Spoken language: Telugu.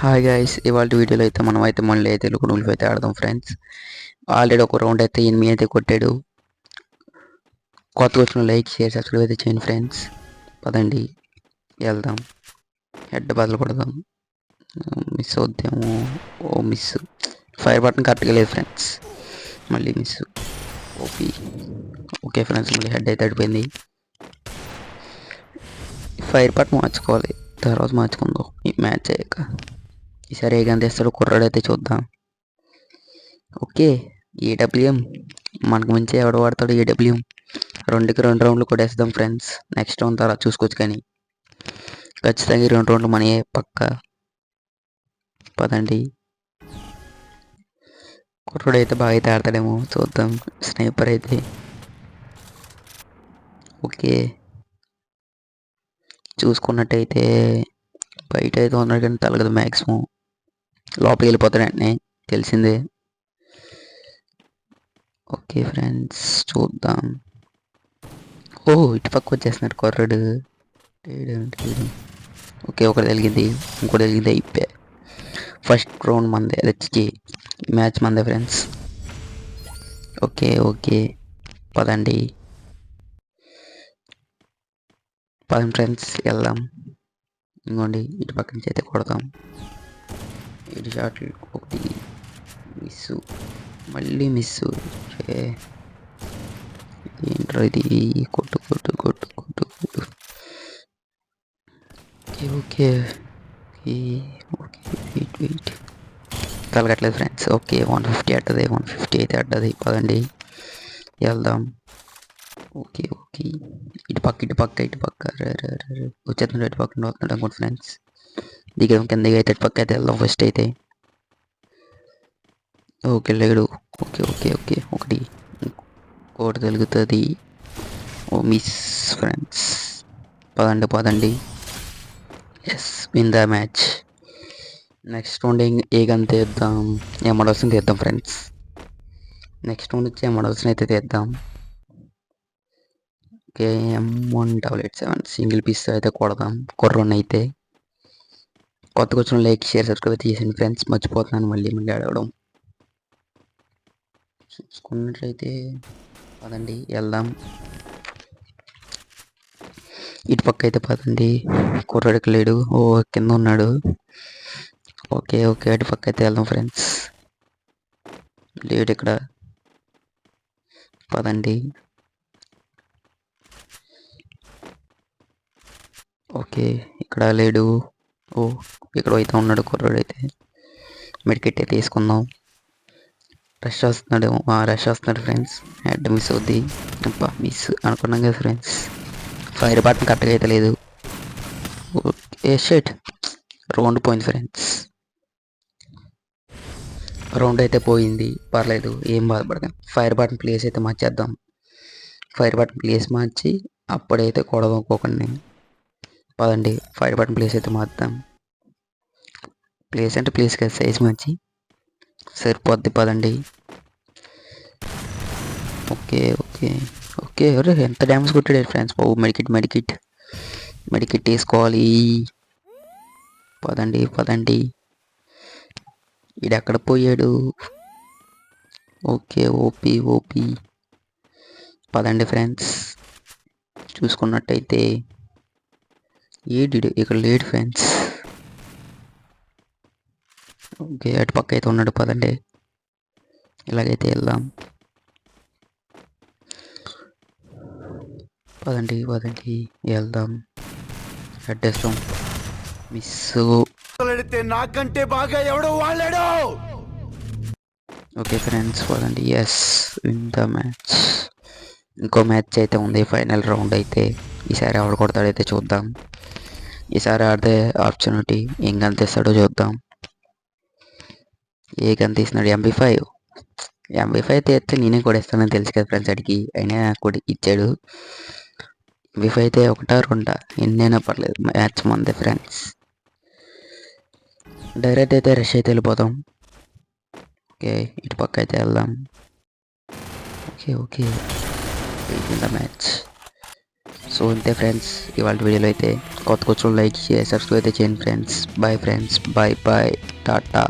హాయ్ గైస్, ఇవాళ వీడియోలో అయితే మనం అయితే మళ్ళీ అయితే తెలుగు అయితే ఆడదాం ఫ్రెండ్స్. ఆల్రెడీ ఒక రౌండ్ అయితే 8 అయితే కొట్టాడు. కొత్తగా వచ్చిన లైక్ షేర్ సబ్స్క్రైబ్ అయితే చేయండి ఫ్రెండ్స్. పదండి వెళ్దాం, హెడ్ బదులు కొడదాం. మిస్ అవుద్దాము. ఓ మిస్, ఫైర్ బటన్ కరెక్ట్గా లేదు ఫ్రెండ్స్, మళ్ళీ మిస్. ఓపీ. ఓకే ఫ్రెండ్స్, మళ్ళీ హెడ్ అయితే అడిపోయింది. ఫైర్ బటన్ మార్చుకోవాలి, తర్వాత మార్చుకుందాం ఈ మ్యాచ్ అయ్యాక. ఈసారి ఏ గన్ తెస్తాడో కుర్రాడైతే చూద్దాం. ఓకే, ఏడబ్ల్యూఎం మనకు మించి ఎవడు వాడతాడు ఏడబ్ల్యూఎం. 2కి 2 రౌండ్లు కొట్టేస్తాం ఫ్రెండ్స్. నెక్స్ట్ రౌండ్ తర్వాత చూసుకోవచ్చు, కానీ ఖచ్చితంగా ఈ 2 రౌండ్లు మనయే పక్క. పదండి, కుర్రాడు అయితే బాగా అయితే ఆడతాడేమో చూద్దాం. స్నైపర్ అయితే ఓకే. చూసుకున్నట్టయితే బయట అయితే ఉన్నాడు, కానీ తలగదు మ్యాక్సిమం. లోపలికి వెళ్ళిపోతాడు వెంటనే, తెలిసిందే. ఓకే ఫ్రెండ్స్, చూద్దాం. ఓ ఇటు పక్క వచ్చేస్తున్నాడు కుర్రాడు. ఓకే, ఒకటి తెలిగింది, ఇంకోటి తెలిగింది. అయిపోయా, ఫస్ట్ రౌండ్ మందే, అది మ్యాచ్ మందే ఫ్రెండ్స్. ఓకే ఓకే, పదండి ఫ్రెండ్స్ వెళ్దాం. ఇంకోండి ఇటు పక్క నుంచి అయితే కొడతాం. ఇటు షాట్లు ఒకటి మిస్సు, మళ్ళీ మిస్సు. ఏంట్రా ఇది, కొట్టు కొట్టు కొట్టు కొట్టు కొట్టు. Okay okay okay, wait wait, తలగట్లేదు ఫ్రెండ్స్. ఓకే 150 అడ్డది, 150 అయితే అడ్డది. పదండి వెళ్దాం. ఓకే ఓకే, ఇటు పక్క ఇటు పక్క ఇటు పక్క వచ్చేస్తున్నాడు. ఇటు పక్క వస్తున్నాడు అనుకోండి ఫ్రెండ్స్. దిగడం కిందకి అయితే ఇటు పక్క అయితే వెళ్దాం ఫస్ట్ అయితే. ఓకే లేడు. ఓకే ఓకే ఓకే, ఒకటి తెలుగుతుంది. ఓ మిస్ ఫ్రెండ్స్. పదండి పదండి, yes win the match. Next round ఏ గన్ తీద్దాం, ఎమడల్స్ని తీద్దాం ఫ్రెండ్స్. నెక్స్ట్ రౌండ్ వచ్చి ఎమడల్స్ని అయితే తీద్దాం. ఓకే, M1887 సింగిల్ పీస్ అయితే కొడదాం కుర్రోని అయితే. కొత్తగా వచ్చిన లైక్ షేర్ సబ్స్క్రైబ్ చేసింది ఫ్రెండ్స్, మర్చిపోతున్నాను మళ్ళీ మళ్ళీ అడగడం. చూసుకున్నట్లయితే పదండి వెళ్దాం. ఇటు పక్క అయితే పదండి, కుర్రాడికి లేడు. ఓ కింద ఉన్నాడు. ఓకే ఓకే, అటు పక్క అయితే వెళ్దాం ఫ్రెండ్స్. లేడు ఇక్కడ, పదండి. ఓకే ఇక్కడ లేడు. ఓ ఇక్కడ అయితే ఉన్నాడు కుర్రాడు అయితే. మెడికెట్ అయితే తీసుకుందాం. రష్ వస్తున్నాడు, రష్ వస్తున్నాడు ఫ్రెండ్స్. హెడ్ మిస్ అవుద్ది. అబ్బా మిస్ అనుకున్నాం కదా ఫ్రెండ్స్. ఫైర్ బటన్ కరెక్ట్గా అయితే లేదు. ఓకే షెట్, రౌండ్ పోయింది ఫ్రెండ్స్. రౌండ్ అయితే పోయింది, పర్లేదు ఏం బాధపడదాం. ఫైర్ బటన్ ప్లేస్ అయితే మార్చేద్దాం. ఫైర్ బటన్ ప్లేస్ మార్చి అప్పుడైతే కొడదాం ఒక్కొక్కడిని. పదండి ఫైర్ బటన్ ప్లేస్ అయితే మార్చుదాం. ప్లేస్ అంటే ప్లేస్ కదా, సైజ్ మార్చి సరిపోద్ది. పదండి. ఓకే ఓకే ఓకే, అరే ఎంత డ్యామేజ్ కొట్టాడు ఫ్రెండ్స్. బాబు మెడికిట్ వేసుకోవాలి. పదండి పదండి, ఎక్కడ పోయాడు. Okay OP OP. పదండి ఫ్రెండ్స్, చూసుకున్నట్టయితే ఏడు ఇక్కడ లేడు ఫ్రెండ్స్. ఓకే అటు పక్క అయితే ఉన్నాడు. పదండి ఇలాగైతే వెళ్దాం. పదండి పదండి వెళ్దాం. అడ్డేస్తాం. మిస్. నాకంటే బాగా ఎవడో వాడాడు. ఓకే ఫ్రెండ్స్ పదండి, ఎస్ విన్ ద మ్యాచ్. ఇంకో మ్యాచ్ అయితే ఉంది, ఫైనల్ రౌండ్ అయితే. ఈసారి ఎవడు కొడతాడైతే చూద్దాం. ఈసారి ఆడితే ఆపర్చునిటీ ఏం గన్ తీస్తాడో చూద్దాం. ఏ గన్ తీసినాడు, ఎంబీ5 తీస్తే నేనే కొడేస్తానని తెలుసు కదా ఫ్రెండ్స్ అడిగి, అయినా కూడా ఇచ్చాడు. ఎంబీ5 అయితే ఒకటా రెండా ఎన్నైనా పర్లేదు, మ్యాచ్ మందే ఫ్రెండ్స్. డైరెక్ట్ అయితే రష్ అయితే వెళ్ళిపోతాం. ఓకే ఇటు పక్క అయితే వెళ్దాం. ఓకే ఓకే, మ్యాచ్ సో అంతే ఫ్రెండ్స్, ఇవాళ వీడియోలో అయితే కొత్త లైక్ షేర్ సబ్స్క్రైబ్ అయితే చేయండి friends. Bye friends, bye bye, Tata.